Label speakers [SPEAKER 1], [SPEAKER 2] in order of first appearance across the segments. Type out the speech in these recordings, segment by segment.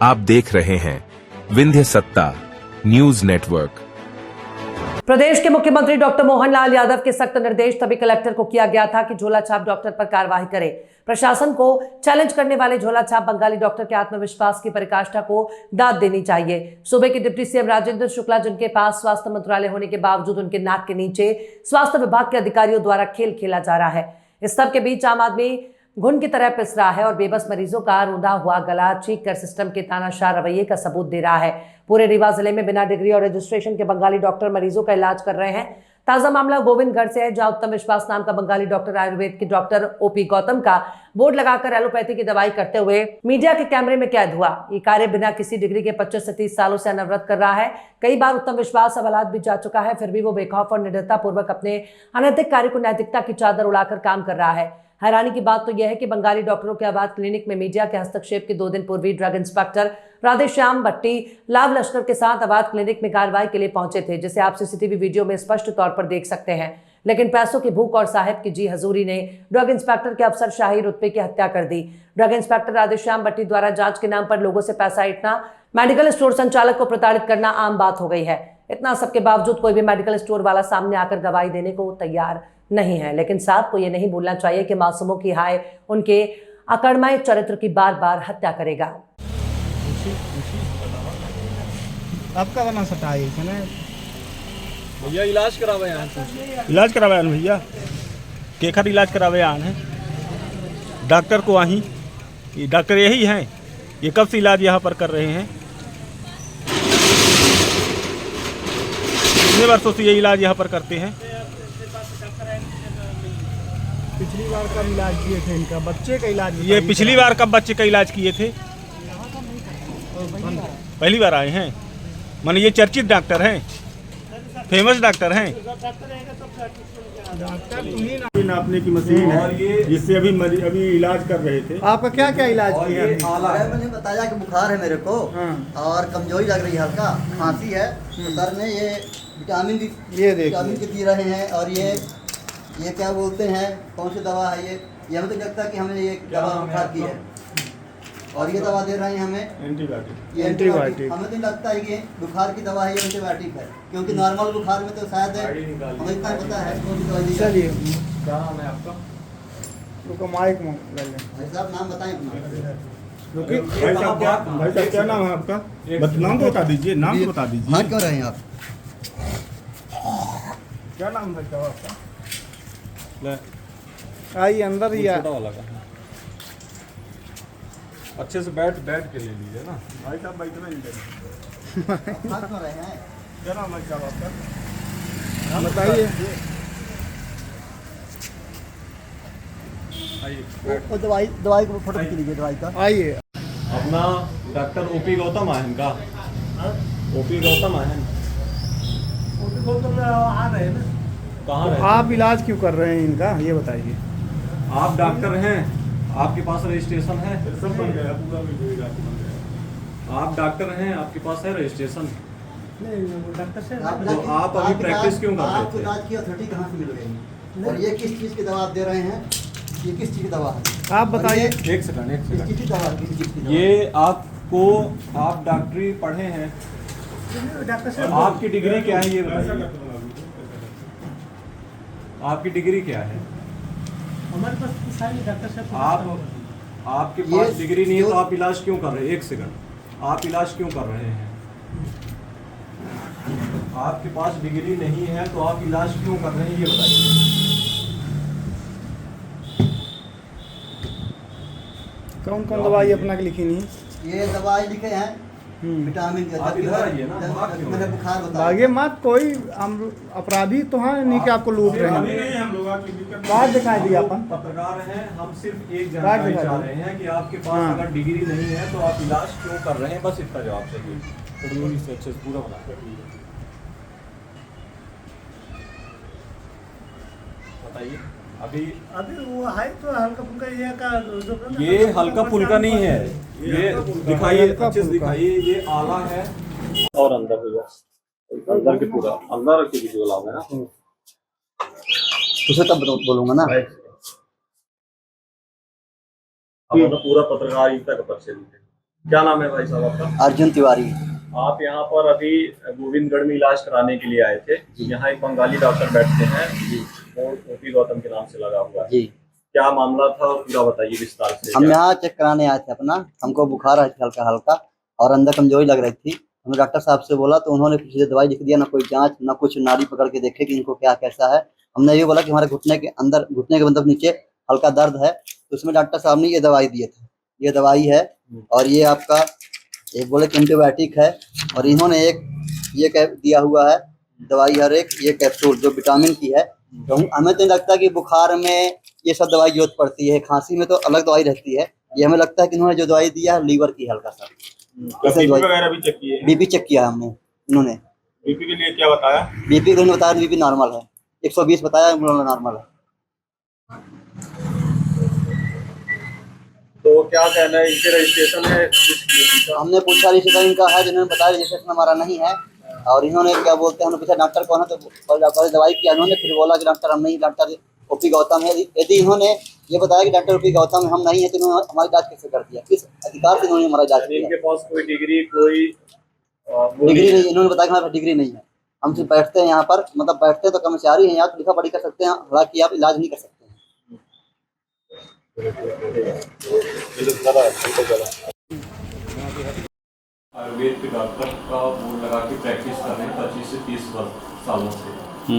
[SPEAKER 1] आप देख रहे हैं विंध्य सत्ता न्यूज नेटवर्क।
[SPEAKER 2] प्रदेश के मुख्यमंत्री डॉक्टर मोहन लाल यादव के सख्त निर्देश तभी कलेक्टर को किया गया था कि झोला छाप डॉक्टर पर कार्रवाई करे। प्रशासन को चैलेंज करने वाले झोला छाप बंगाली डॉक्टर के आत्मविश्वास की पराकाष्ठा को दाद देनी चाहिए। सूबे के डिप्टी सीएम राजेंद्र शुक्ला, जिनके पास स्वास्थ्य मंत्रालय होने के बावजूद उनके नाक के नीचे स्वास्थ्य विभाग के अधिकारियों द्वारा खेल खेला जा रहा है। इस सब के बीच आम आदमी घुन की तरह पिस रहा है और बेबस मरीजों का रुंधा हुआ गला चीख कर सिस्टम के तानाशाह रवैये का सबूत दे रहा है। पूरे रीवा जिले में बिना डिग्री और रजिस्ट्रेशन के बंगाली डॉक्टर मरीजों का इलाज कर रहे हैं। ताजा मामला गोविंदगढ़ से है, जहां उत्तम विश्वास नाम का बंगाली डॉक्टर आयुर्वेद के डॉक्टर ओपी गौतम का बोर्ड लगाकर एलोपैथी की दवाई करते हुए मीडिया के कैमरे में कैद हुआ। ये कार्य बिना किसी डिग्री के 25 से 30 सालों से अनवरत कर रहा है। कई बार उत्तम विश्वास अदालत भी जा चुका है, फिर भी वो बेखौफ और निर्दयता पूर्वक अपने अनैतिक कार्य को नैतिकता की चादर उड़ाकर काम कर रहा है। हैरानी की बात तो यह है कि बंगाली डॉक्टरों के आबाद क्लिनिक में मीडिया के हस्तक्षेप के 2 दिन पूर्व ड्रग इंस्पेक्टर राधेश्याम भट्टी लाभ लश्कर के साथ आबाद क्लिनिक में कार्रवाई के लिए पहुंचे थे, जिसे आप सीसीटीवी वीडियो में स्पष्ट तौर पर देख सकते हैं। लेकिन पैसों की भूख और साहिब की जी हजूरी ने ड्रग इंस्पेक्टर के अफसरशाही रुतबे की हत्या कर दी। ड्रग इंस्पेक्टर राधेश्याम भट्टी द्वारा जांच के नाम पर लोगों से पैसा ऐंठना, मेडिकल स्टोर संचालक को प्रताड़ित करना आम बात हो गई है। इतना सबके बावजूद कोई भी मेडिकल स्टोर वाला सामने आकर गवाही देने को तैयार नहीं है। लेकिन साहब को यह नहीं भूलना चाहिए कि मासूमों की हाय उनके अकर्मण्य चरित्र की बार बार हत्या करेगा।
[SPEAKER 3] आपका बना सटा है
[SPEAKER 4] भैया इलाज करावे
[SPEAKER 3] भैया केखर इलाज करावे आन है डॉक्टर को आही ये डॉक्टर यही हैं, ये कब से इलाज यहाँ पर कर रहे हैं? कितने वर्षों से ये इलाज यहाँ पर करते हैं?
[SPEAKER 5] पिछली बार कब इलाज किए थे इनका? बच्चे का इलाज।
[SPEAKER 3] ये पिछली बार कब बच्चे का इलाज किए थे? पहली बार आए हैं। माने ये चर्चित डॉक्टर हैं, फेमस डॉक्टर हैं। नापने की मशीन है जिससे अभी इलाज कर रहे थे।
[SPEAKER 5] आपका क्या क्या इलाज किया?
[SPEAKER 6] मैंने बताया कि बुखार है मेरे को और कमजोरी लग रही है, हल्का खांसी है। तो सर ने ये विटामिन की दे रहे हैं। और ये क्या बोलते हैं, कौन सी दवा है ये हमें तो लगता है कि हमें ये दवा बुखार की है। और ये दवा दे रहे हैं हमें एंटीबायोटिक। हमें तो लगता है कि बुखार की दवा है, ये एंटीबायोटिक है, क्योंकि नॉर्मल बुखार में तो शायद हमें इतना पता है कौन सी दवाई।
[SPEAKER 5] चलिए
[SPEAKER 4] क्या नाम है आपका?
[SPEAKER 5] रुको माइक में
[SPEAKER 6] भाई साहब नाम बताएं अपना।
[SPEAKER 3] भाई साहब क्या नाम है आपका? नाम तो बता दीजिए, नाम तो बता दीजिए।
[SPEAKER 6] हाँ क्यों रहे हैं आप?
[SPEAKER 3] क्या नाम है आपका?
[SPEAKER 5] आइए अंदर ही
[SPEAKER 4] छोटा वाला का अच्छे से बैठ के ले लीजिए ना
[SPEAKER 3] भाई साहब बैठना ही
[SPEAKER 6] हाँ क्यों रहे हैं?
[SPEAKER 3] क्या नाम है साहब आपका?
[SPEAKER 5] बताइए।
[SPEAKER 6] और दवाई को फोटो खींच लीजिए दवाई का।
[SPEAKER 5] आइए
[SPEAKER 4] अपना डॉक्टर ओपी गौतम है इनका। ओपी गौतम है
[SPEAKER 5] आ रहे हैं ना।
[SPEAKER 4] कहाँ
[SPEAKER 5] तो
[SPEAKER 4] रहते?
[SPEAKER 5] आप इलाज क्यों कर रहे हैं इनका, ये बताइए।
[SPEAKER 4] आप डॉक्टर हैं, आपके पास रजिस्ट्रेशन है?
[SPEAKER 3] सब बन गया, पूरा वीडियो बन गया।
[SPEAKER 4] आप डॉक्टर हैं, आपके पास है रजिस्ट्रेशन?
[SPEAKER 5] डॉक्टर से
[SPEAKER 4] तो आप अभी प्रैक्टिस क्यों कर रहे
[SPEAKER 6] आपको
[SPEAKER 4] थे?
[SPEAKER 6] इलाज की अथॉरिटी कहाँ से मिल गई? और ये किस चीज़ की दवा आप दे रहे हैं? ये किस चीज़ की दवा है?
[SPEAKER 5] आप बताइए।
[SPEAKER 4] एक सेकंड
[SPEAKER 6] किस चीज़ की दवा है? किस चीज़ की दवा?
[SPEAKER 4] ये आपको, आप डॉक्टरी पढ़े हैं,
[SPEAKER 5] डॉक्टर से
[SPEAKER 4] आपकी डिग्री क्या है ये बताइए। आपकी डिग्री क्या है?
[SPEAKER 5] हमारे पास सारी डॉक्टर से
[SPEAKER 4] आपके पास डिग्री नहीं है तो आप इलाज क्यों कर रहे हैं? एक सेकंड, आप इलाज क्यों कर रहे हैं? आपके पास डिग्री नहीं है तो आप इलाज क्यों कर रहे हैं ये बताइए।
[SPEAKER 5] कौन कौन दवाई अपना की लिखी नहीं?
[SPEAKER 6] ये दवाई लिखे हैं विटामिन के।
[SPEAKER 4] आप इधर आइए ना, भाग क्यों?
[SPEAKER 6] मैंने बुखार बताया।
[SPEAKER 5] भागे मत, कोई हम अपराधी तो हैं नहीं कि आपको लूट रहे हैं।
[SPEAKER 3] हम लोग
[SPEAKER 5] बात दिखाई दी अपन।
[SPEAKER 4] पत्रकार हैं, हम सिर्फ एक जानकारी चाह रहे हैं कि आपके पास अगर डिग्री नहीं है तो आप इलाज क्यों कर रहे हैं, बस इतना जवाब चाहिए। थोड़ी से अच्छे से पूरा बना बताइए। अभी
[SPEAKER 5] वो है तो हल्का फुल्का
[SPEAKER 4] ये हल्का फुल्का नहीं है, ये दिखाइए, अच्छे से दिखाइए। ये आला है और अंदर हो गया, अंदर के पूरा अंदर के वीडियो लाओगे ना
[SPEAKER 6] उसे तब बोलूंगा ना।
[SPEAKER 4] हम पूरा पत्रकारिता का परिचय देते हैं। क्या नाम है भाई साहब आपका?
[SPEAKER 6] अर्जुन तिवारी।
[SPEAKER 4] आप यहाँ पर अभी गोविंदगढ़ में इलाज कराने के लिए आए थे। यहाँ एक बंगाली डॉक्टर बैठते हैं, वो ओपी गौतम के नाम से लगा हुआ है।
[SPEAKER 6] जी,
[SPEAKER 4] क्या मामला था पूरा बताइए विस्तार से।
[SPEAKER 6] हम यहाँ चेक कराने आए थे अपना, हमको बुखार है हल्का हल्का और अंदर कमजोरी लग रही थी। हमने डॉक्टर साहब से बोला तो उन्होंने कुछ दवाई लिख दिया, ना कोई जांच ना कुछ, नाड़ी पकड़ के देखे कि इनको क्या कैसा है। हमने ये बोला कि हमारे घुटने के अंदर, घुटने के मतलब नीचे हल्का दर्द है, तो उसमें डॉक्टर साहब ने ये दवाई दिए थे, ये दवाई है और ये आपका एक बोले कि एंटीबायोटिक है, और इन्होंने एक ये दिया हुआ है दवाई, हर एक ये कैप्सूल जो विटामिन की है। तो हमें तो नहीं लगता कि बुखार में ये सब दवाई जरूरत पड़ती है, खांसी में तो अलग दवाई रहती है। ये हमें लगता है कि इन्होंने जो दवाई दिया है लीवर की हल्का सा।
[SPEAKER 4] बीपी वगैरह भी चेक किए?
[SPEAKER 6] बीपी चेक किया हमने, इन्होंने
[SPEAKER 4] बीपी के लिए क्या बताया?
[SPEAKER 6] बीपी इन्होंने बताया बीपी नॉर्मल है, 120 बताया, इन्होंने नॉर्मल है।
[SPEAKER 4] तो क्या कहना है, इनके रजिस्ट्रेशन है?
[SPEAKER 6] हमने पूछा रजिस्ट्रेशन इनका है, जिन्होंने बताया रजिस्ट्रेशन हमारा नहीं है। और इन्होंने क्या बोलते हैं, हमने पूछा डॉक्टर कौन है, तो दवाई किया इन्होंने, फिर बोला कि डॉक्टर हम नहीं, डॉक्टर ओपी गौतम है। यदि इन्होंने ये बताया कि डॉक्टर ओपी गौतम हम नहीं है, तो इन्होंने हमारी जांच कैसे कर दिया, किस अधिकार से इन्होंने हमारा जांच किया?
[SPEAKER 4] इनके पास कोई डिग्री, कोई
[SPEAKER 6] डिग्री नहीं, इन्होंने बताया कि हमारे पास डिग्री नहीं है। हम सिर्फ बैठते हैं यहाँ पर, मतलब बैठते हैं तो कर्मचारी हैं यहाँ, तो लिखा पढ़ी कर सकते हैं, हालांकि आप इलाज नहीं कर सकते हैं।
[SPEAKER 4] आयुर्वेद के डॉक्टर का बोर्ड लगा के प्रैक्टिस कर रहे हैं 25 से 30 सालों से,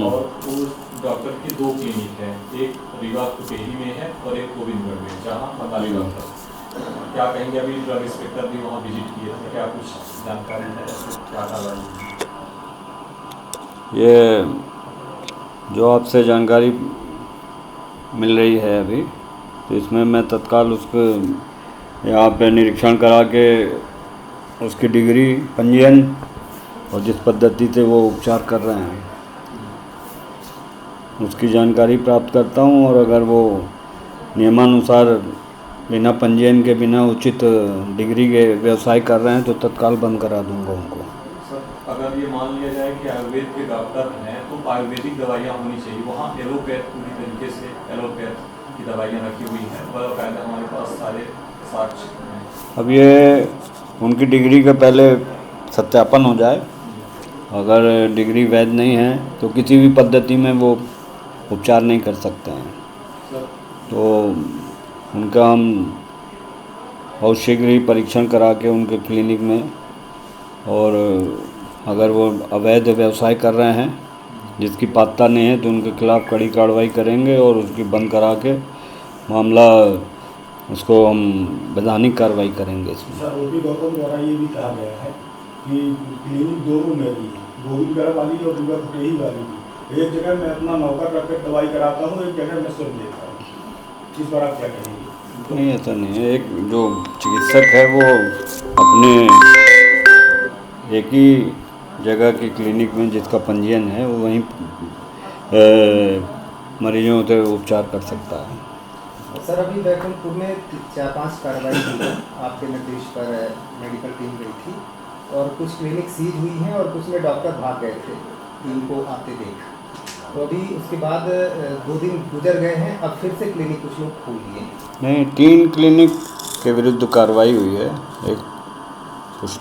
[SPEAKER 4] और उस डॉक्टर की 2 क्लिनिक हैं, एक रीवा कुटेही में है और एक गोविंदगढ़ में, जहाँ बंगाली डॉक्टर। क्या कहेंगे, अभी ड्रग इंस्पेक्टर भी वहाँ विजिट किए थे, क्या कुछ जानकारी है, क्या कार्रवाई?
[SPEAKER 7] ये जो आपसे जानकारी मिल रही है अभी, तो इसमें मैं तत्काल उसको यहाँ पे निरीक्षण करा के उसकी डिग्री, पंजीयन और जिस पद्धति से वो उपचार कर रहे हैं उसकी जानकारी प्राप्त करता हूँ, और अगर वो नियमानुसार बिना पंजीयन के, बिना उचित डिग्री के व्यवसाय कर रहे हैं तो तत्काल बंद करा दूंगा उनको।
[SPEAKER 4] सर, अगर ये मान लिया जाए कि आयुर्वेद के डॉक्टर हैं तो आयुर्वेदिक दवाइयाँ होनी चाहिए, वहाँ एलोपैथ पूरी तरीके से एलोपैथ की दवाइयाँ रखी हुई हैं, बाकायदा हमारे पास सारे साक्ष्य हैं।
[SPEAKER 7] अब ये उनकी डिग्री का पहले सत्यापन हो जाए, अगर डिग्री वैध नहीं है तो किसी भी पद्धति में वो उपचार नहीं कर सकते हैं। तो उनका हम बहुत शीघ्र ही परीक्षण करा के उनके क्लिनिक में, और अगर वो अवैध व्यवसाय कर रहे हैं जिसकी पात्रता नहीं है तो उनके खिलाफ़ कड़ी कार्रवाई करेंगे और उसकी बंद करा के मामला उसको हम वैधानिक कार्रवाई करेंगे इसमें।
[SPEAKER 8] सर, ओपी गौतम द्वारा ये भी कहा गया है कि क्लिनिक 2 रूम में भी, गोविंदगढ़ वाली और रीवा कुटेही वाली भी, एक जगह मैं अपना नौकर रख कर दवाई कराता हूँ, एक जगह मैं स्वयं देता हूँ। इस बार आप क्या कहेंगे?
[SPEAKER 7] नहीं, ऐसा नहीं है। एक जो चिकित्सक है वो अपने एक ही जगह की क्लिनिक में जिसका पंजीयन है वो वहीं मरीजों से उपचार कर सकता है।
[SPEAKER 9] सर, अभी बैकुंठपुर में 4-5 कार्रवाई हुई, आपके निर्देश पर मेडिकल टीम गई थी और कुछ क्लिनिक सीज हुई हैं और कुछ में डॉक्टर भाग गए थे टीम को आते देख। तो अभी उसके बाद 2 दिन गुजर गए हैं, अब फिर से क्लिनिक कुछ लोग खोल लिए।
[SPEAKER 7] नहीं, 3 क्लिनिक के विरुद्ध कार्रवाई हुई है। एक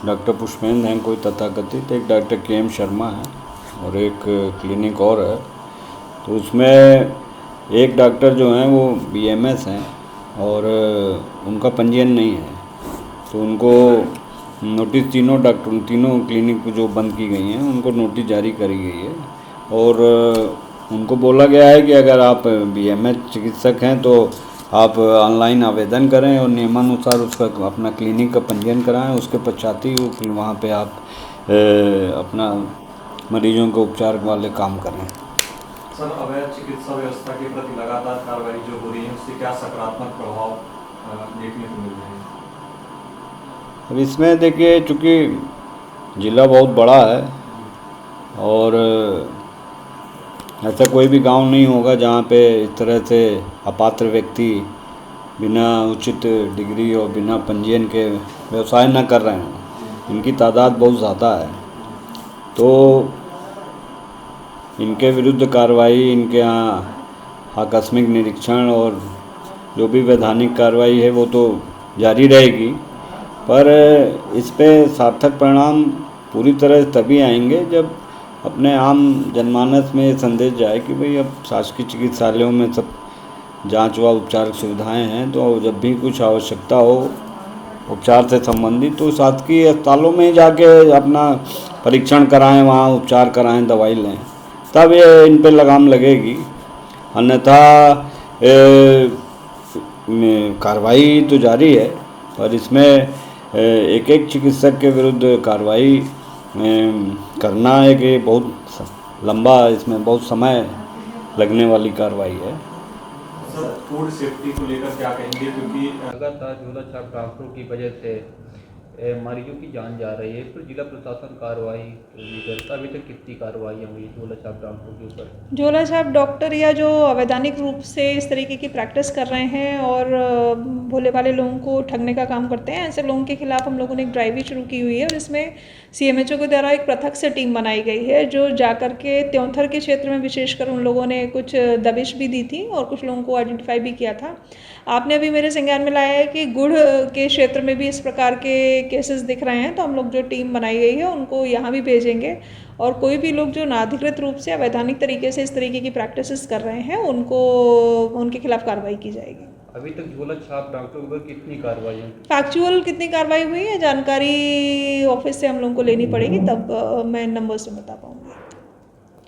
[SPEAKER 7] डॉक्टर पुष्पेंद्र हैं कोई तथाकथित, एक डॉक्टर KM शर्मा है और एक क्लिनिक और है। तो उसमें एक डॉक्टर जो हैं वो BMS हैं और उनका पंजीयन नहीं है, तो उनको नोटिस, तीनों क्लिनिक जो बंद की गई हैं उनको नोटिस जारी करी गई है, और उनको बोला गया है कि अगर आप BMS चिकित्सक हैं तो आप ऑनलाइन आवेदन करें और नियमानुसार उसका अपना क्लिनिक का पंजीयन कराएं, उसके पश्चात ही फिर वहाँ पे आप अपना मरीजों के उपचार वाले काम करें।
[SPEAKER 4] सर, अवैध चिकित्सा व्यवस्था के प्रति लगातार कार्रवाई जो हो रही है उससे क्या सकारात्मक प्रभाव देखने को मिल रहे हैं?
[SPEAKER 7] अब इसमें देखिए, चूँकि ज़िला बहुत बड़ा है और ऐसा कोई भी गांव नहीं होगा जहाँ पे इस तरह से अपात्र व्यक्ति बिना उचित डिग्री और बिना पंजीयन के व्यवसाय न कर रहे हैं। इनकी तादाद बहुत ज़्यादा है, तो इनके विरुद्ध कार्रवाई, इनके यहाँ आकस्मिक निरीक्षण और जो भी वैधानिक कार्रवाई है वो तो जारी रहेगी। पर इस पे सार्थक परिणाम पूरी तरह तभी आएंगे जब अपने आम जनमानस में ये संदेश जाए कि भाई अब शासकीय चिकित्सालयों में सब जांच व उपचार सुविधाएं हैं, तो जब भी कुछ आवश्यकता हो उपचार से संबंधित तो शासकीय अस्पतालों में ही जाके अपना परीक्षण कराएं, वहाँ उपचार कराएं, दवाई लें, तब ये इन पे लगाम लगेगी। अन्यथा कार्रवाई तो जारी है, पर इसमें एक एक चिकित्सक के विरुद्ध कार्रवाई करना है कि बहुत लंबा, इसमें बहुत समय लगने वाली कार्रवाई है।
[SPEAKER 4] सर फूड सेफ्टी को लेकर क्या कहेंगे, क्योंकि
[SPEAKER 10] लगातार झोला छाप डॉक्टरों की वजह से मरीजों की जान जा रही है, तो जिला प्रशासन कार्रवाई नहीं करता। अभी तक कितनी कार्रवाइयाँ हुई झोला छाप डॉक्टरों के ऊपर?
[SPEAKER 11] झोला छाप डॉक्टर या जो अवैधानिक रूप से इस तरीके की प्रैक्टिस कर रहे हैं और भोले भाले लोगों को ठगने का काम करते हैं, ऐसे लोगों के खिलाफ हम लोगों ने एक ड्राइव भी शुरू की हुई है और इसमें CMHO के द्वारा एक पृथक से टीम बनाई गई है जो जाकर के त्योंथर के क्षेत्र में विशेषकर उन लोगों ने कुछ दबिश भी दी थी और कुछ लोगों को आइडेंटिफाई भी किया था। आपने अभी मेरे संज्ञान में लाया है कि गुड़ के क्षेत्र में भी इस प्रकार के केसेस दिख रहे हैं, तो हम लोग जो टीम बनाई गई है उनको यहाँ भी भेजेंगे और कोई भी लोग जो अनाधिकृत रूप से अवैधानिक तरीके से इस तरीके की प्रैक्टिसेस कर रहे हैं उनके खिलाफ कार्रवाई की जाएगी।
[SPEAKER 10] अभी तक झोला छाप डॉक्टरों पर कितनी कार्रवाई है?
[SPEAKER 11] फैक्चुअल कितनी कार्रवाई हुई है जानकारी ऑफिस से हम लोगों को लेनी पड़ेगी, तब मैं नंबर्स में बता पाऊँगी।